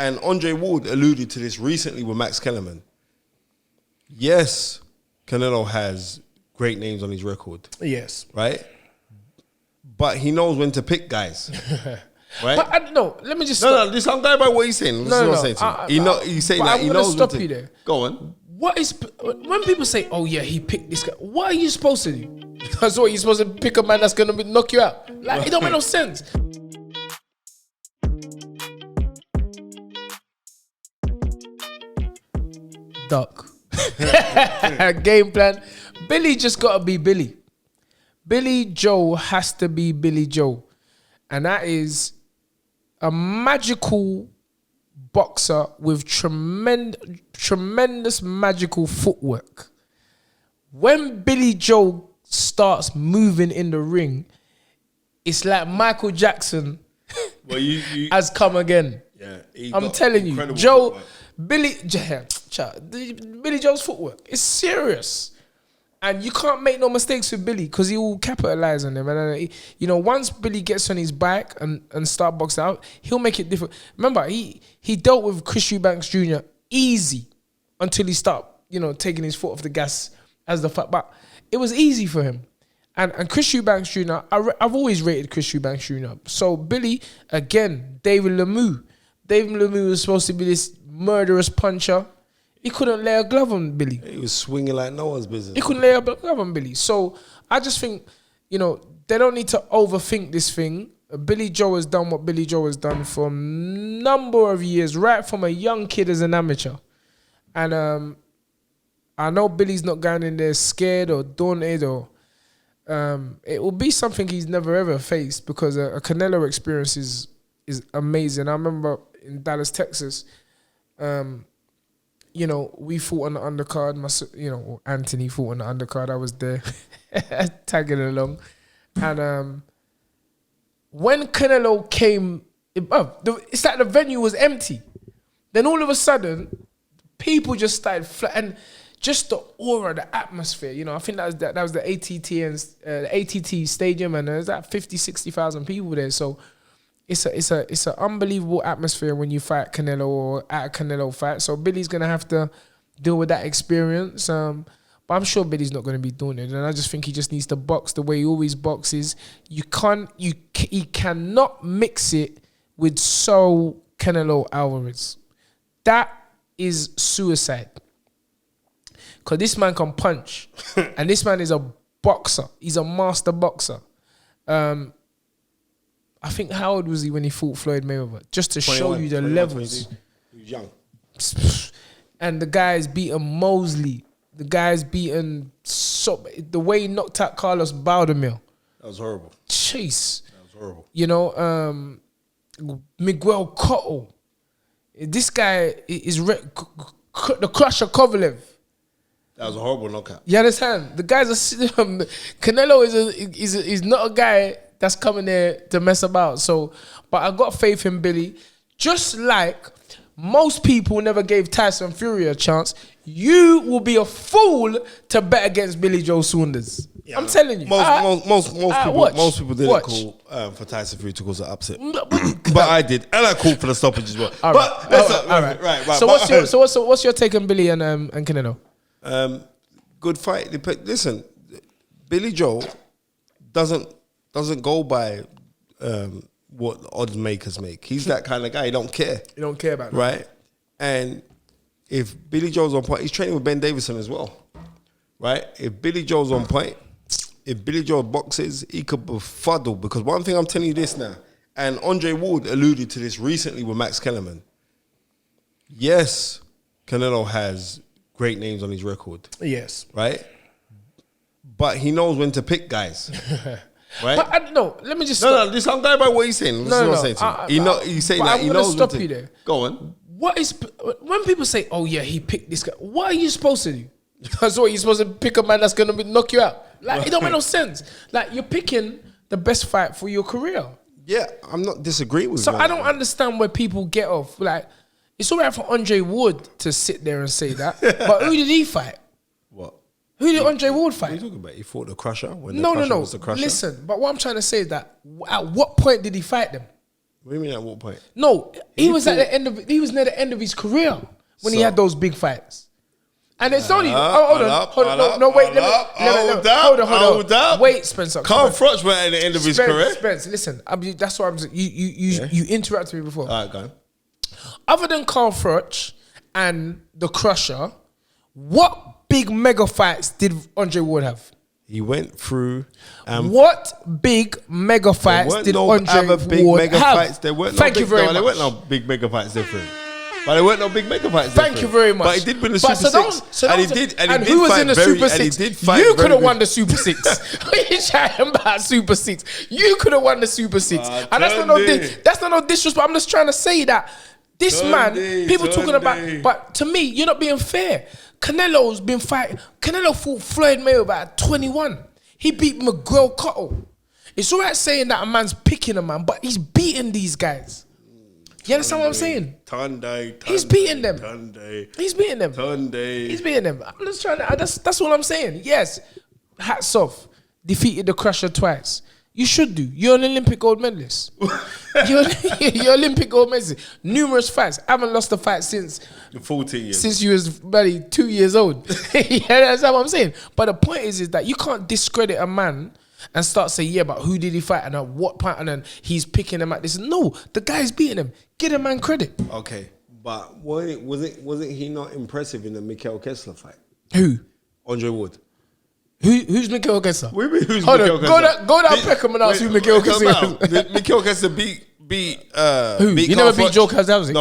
And Andre Ward alluded to this recently with Max Kellerman. Yes, Canelo has great names on his record. Yes. Right? But he knows when to pick guys. Right? But I don't know. Let me just... I'm going by what he's saying. He's saying that he knows stop you there. Go on. What is... When people say, oh yeah, he picked this guy, what are you supposed to do? That's what you're supposed to pick a man that's going to knock you out. Like, it don't make no sense. Duck. Game plan. Billy just got to be Billy. Billy Joe has to be Billy Joe. And that is a magical boxer with tremendous magical footwork. When Billy Joe starts moving in the ring, it's like Jackson has come again. Yeah, I'm telling you, Joe, Billy Joe's footwork is serious. And you can't make no mistakes with Billy because he will capitalize on them. And once Billy gets on his bike and start boxing out, he'll make it different. Remember, he dealt with Chris Eubanks Jr. easy until he started, taking his foot off the gas as the fight. But it was easy for him. And Chris Eubanks Jr., I've always rated Chris Eubanks Jr. So Billy, again, David Lemieux. David Lemieux was supposed to be this murderous puncher. He couldn't lay a glove on Billy. He was swinging like no one's business. He couldn't lay a glove on Billy. So I just think, they don't need to overthink this thing. Billy Joe has done what Billy Joe has done for a number of years, right from a young kid as an amateur. And I know Billy's not going in there scared or daunted or... it will be something he's never ever faced because a Canelo experience is amazing. I remember in Dallas, Texas... we fought on the undercard. Anthony fought on the undercard. I was there, tagging along. And when Canelo came, it's like the venue was empty. Then all of a sudden, people just started and just the aura, the atmosphere. I think that was the ATT stadium, and there's like 50,000-60,000 people there. So. It's an unbelievable atmosphere when you fight Canelo or at a Canelo fight. So Billy's gonna have to deal with that experience. But I'm sure Billy's not gonna be doing it. And I just think he just needs to box the way he always boxes. He cannot mix it with Saúl Canelo Alvarez. That is suicide. Cause this man can punch, and this man is a boxer. He's a master boxer. I think how old was he when he fought Floyd Mayweather? Just to show you the levels. He was young. And the guy's beaten Mosley. The guy's beaten... the way he knocked out Carlos Baldomir. That was horrible. Chase. That was horrible. Miguel Cotto. This guy is... the Crusher Kovalev. That was a horrible knockout. You understand? The guy's Canelo is not a guy... that's coming there to mess about. So, but I got faith in Billy. Just like most people never gave Tyson Fury a chance, you will be a fool to bet against Billy Joe Saunders. Yeah, I'm telling you. Most people didn't call for Tyson Fury to cause an upset. But I did. And I called for the stoppage as well. All right. So what's your take on Billy and Canelo? Good fight. Listen, Billy Joe doesn't go by what odds makers make. He's that kind of guy. He don't care. He don't care about that. Right? And if Billy Joe's on point, he's training with Ben Davison as well. Right? If Billy Joe's on point, if Billy Joe boxes, he could befuddle. Because one thing I'm telling you this now, and Andre Ward alluded to this recently with Max Kellerman. Yes, Canelo has great names on his record. Yes. Right? But he knows when to pick guys. Right? But I don't know. Let me just... I'm going by what he's saying. He's saying that he knows... stop you there. Go on. What is... When people say, oh yeah, he picked this guy, what are you supposed to do? So you're supposed to pick a man that's going to knock you out. Like, it don't make no sense. Like, you're picking the best fight for your career. Yeah, I'm not disagreeing with you. So I don't understand where people get off. Like, it's all right for Andre Ward to sit there and say that. But who did he fight? What? Who did Andre Ward fight? What are you talking about? He fought the Crusher? No. Was the Crusher? Listen, but what I'm trying to say is that at what point did he fight them? What do you mean at what point? No, he was near the end of his career when he had those big fights. And it's only hold on, wait, hold on. Wait, Spencer. Carl Froch went at the end of his career. Spence, listen, that's what I'm saying. You interrupted me before. All right, go on. Other than Carl Froch and the Crusher, what big mega fights did Andre Ward have? He went through. What big mega fights did Andre Ward have? There weren't Thank you very much. There weren't no big mega fights different. But there weren't no big mega fights. Thank you very much. But he did win the Super Six. And who was in the Super Six? You could have won the Super Six. What are you chatting about Super Six? You could have won the Super Six. And that's not no disrespect. I'm just trying to say that this man, people talking about, but to me, you're not being fair. Canelo's been fighting. Canelo fought Floyd Mayweather at 21. He beat Miguel Cotto. It's all right saying that a man's picking a man, but he's beating these guys. You understand what I'm saying? Tunde. He's beating them. He's beating them. Tunde. He's beating them. I'm just trying to. That's what I'm saying. Yes, hats off. Defeated the Crusher twice. You should do. You're an Olympic gold medalist. you're Olympic gold medalist. Numerous fights. I haven't lost a fight since 14 years. Since you was barely 2 years old. Yeah, that's what I'm saying. But the point is that you can't discredit a man and start saying, yeah, but who did he fight and at what point and then he's picking him at this. No, the guy's beating him. Give the man credit. Okay, but wasn't he not impressive in the Mikhail Kessler fight? Who? Andre Ward. Who's Mikhail Kessler? Who's Mikhail Kessler? Go down Peckham and ask who Mikhail Kessler is. Mikhail Kessler beat who? Beat he Carl never beat Froch. Joe Kazowski.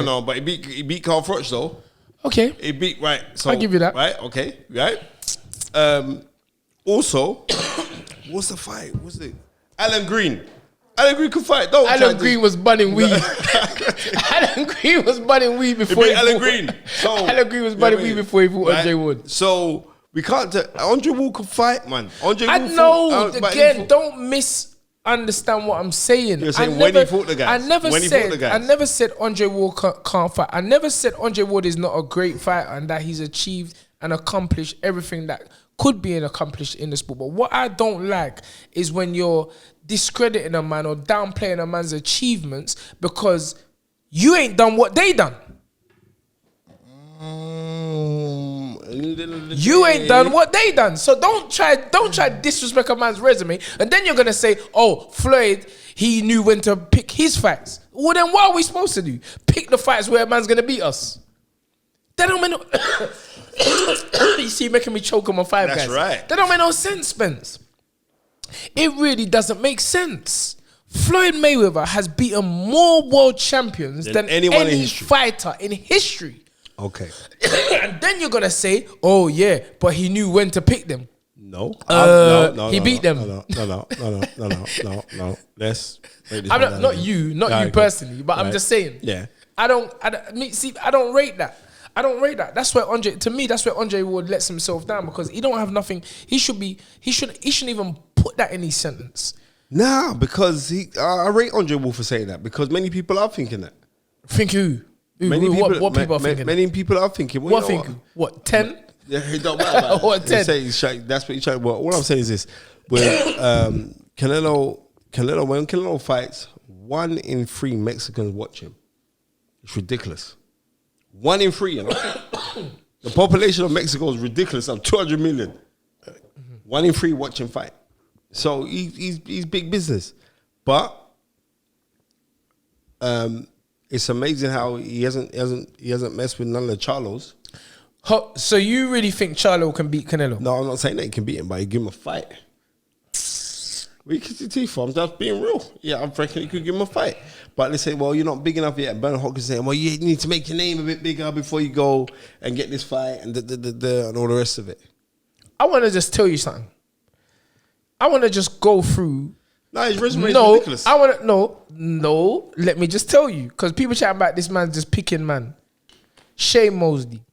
No, but he beat Carl Froch though. Okay. He beat So I'll give you that. Right. Okay. Right. Also, what's the fight? What's it? Alan Green. Alan Green could fight. Alan Green was bunning weed. Alan Green was bunning weed before he Alan Green. So, Alan Green was bunning weed before he fought Andre Ward. So we can't. Andre Ward could fight, man. Don't misunderstand what I'm saying. You're saying when he fought the guys. I never said Andre Ward can't fight. I never said Andre Ward is not a great fighter and that he's achieved and accomplished everything that could be accomplished in the sport. But what I don't like is when you're discrediting a man or downplaying a man's achievements because you ain't done what they done. You ain't done what they done. So don't try disrespect a man's resume and then you're gonna say, oh, Floyd, he knew when to pick his fights. Well then what are we supposed to do? Pick the fights where a man's gonna beat us. That don't mean no you see, making me choke on my five guys. That's right. That don't make no sense, Spence. It really doesn't make sense. Floyd Mayweather has beaten more world champions than any fighter in history. Okay. And then you're gonna say, "Oh yeah, but he knew when to pick them." No. He beat them. No. Let's break this not you personally, but I'm just saying. Yeah. I don't rate that. I don't rate that. That's where Andre Ward lets himself down because he don't have nothing. He shouldn't even put that in his sentence. Nah, because I rate Andre Ward for saying that because many people are thinking that. Think who? What people are thinking? Many people are thinking. Well, what 10? Yeah, it don't matter. What 10? That's what you're trying. Well, all I'm saying is this: when Canelo fights, 1 in 3 Mexicans watch him. It's ridiculous. 1 in 3, you know. The population of Mexico is ridiculous. I'm 200 million. 1 in 3 watch him fight. So he's big business, but it's amazing how he hasn't messed with none of the Charlos. So you really think Charlo can beat Canelo? No, I'm not saying that he can beat him, but he give him a fight. We can see teeth for him. That's being real. Yeah, I'm reckon he could give him a fight. But they say, well, you're not big enough yet. Bernard Hopkins saying, well, you need to make your name a bit bigger before you go and get this fight and and all the rest of it. I want to just tell you something. I want to just go through. No, his resume is ridiculous. No. Let me just tell you, because people chatting about this man just picking man. Shea Mosley,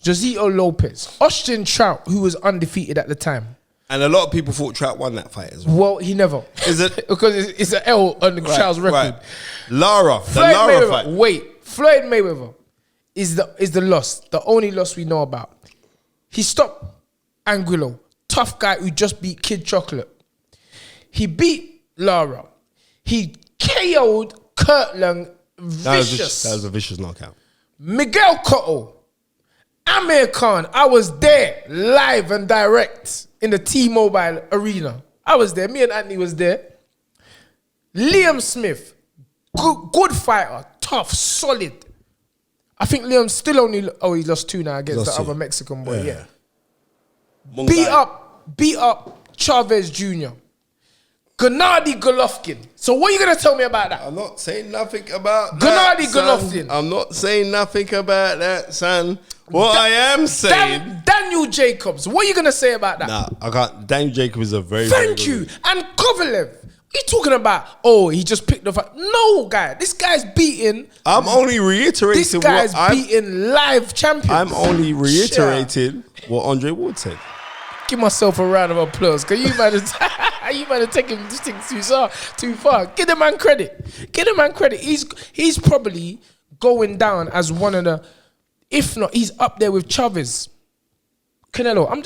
Josito Lopez, Austin Trout, who was undefeated at the time. And a lot of people thought Trout won that fight as well. Well, he never. Is it? Because it's an L on the Trout's record. Right. Lara fight. Wait, Floyd Mayweather is the loss, the only loss we know about. He stopped Angulo, tough guy who just beat Kid Chocolate. He beat Lara. He KO'd Kirtland, vicious. That was a vicious knockout. Miguel Cotto, Amir Khan. I was there live and direct in the T-Mobile Arena. I was there. Me and Anthony was there. Liam Smith, good fighter, tough, solid. I think Liam still only... Oh, he lost 2 now against the other Mexican boy, yeah. Beat up Chavez Jr. Gennady Golovkin. So what are you going to tell me about that? I'm not saying nothing about Gennady that, son. Golovkin. I'm not saying nothing about that, son. What I am saying... Daniel Jacobs. What are you going to say about that? Nah, I can't. Daniel Jacobs is a very, Thank very you. good. And Kovalev. What are you talking about? Oh, he just picked the fight. No, guy. This guy's beating... I'm only reiterating This guy's beating live champions. I'm only reiterating what Andre Ward said. Give myself a round of applause. Cause you might have taken this thing too far. Give the man credit. Give the man credit. He's probably going down as one of the, if not, he's up there with Chavez. Canelo. I'm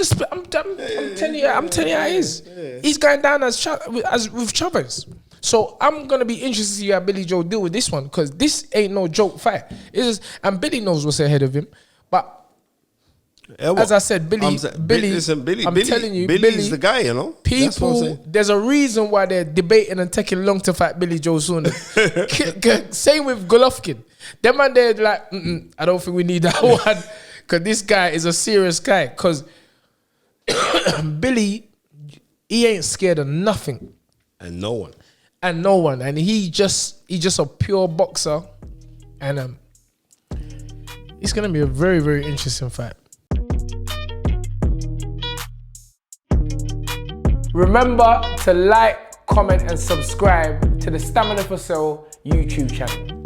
telling you how it is. He's going down as with Chavez. So I'm gonna be interested to see how Billy Joe deal with this one, because this ain't no joke fight. And Billy knows what's ahead of him. But as I said, Billy, I'm telling you, Billy's the guy, you know. People, there's a reason why they're debating and taking long to fight Billy Joe Saunders. Same with Golovkin. Them man, they're like, I don't think we need that one, because this guy is a serious guy. Because Billy, he ain't scared of nothing and no one, and he just a pure boxer, and it's gonna be a very, very interesting fight. Remember to like, comment and subscribe to the Stamina for Sale YouTube channel.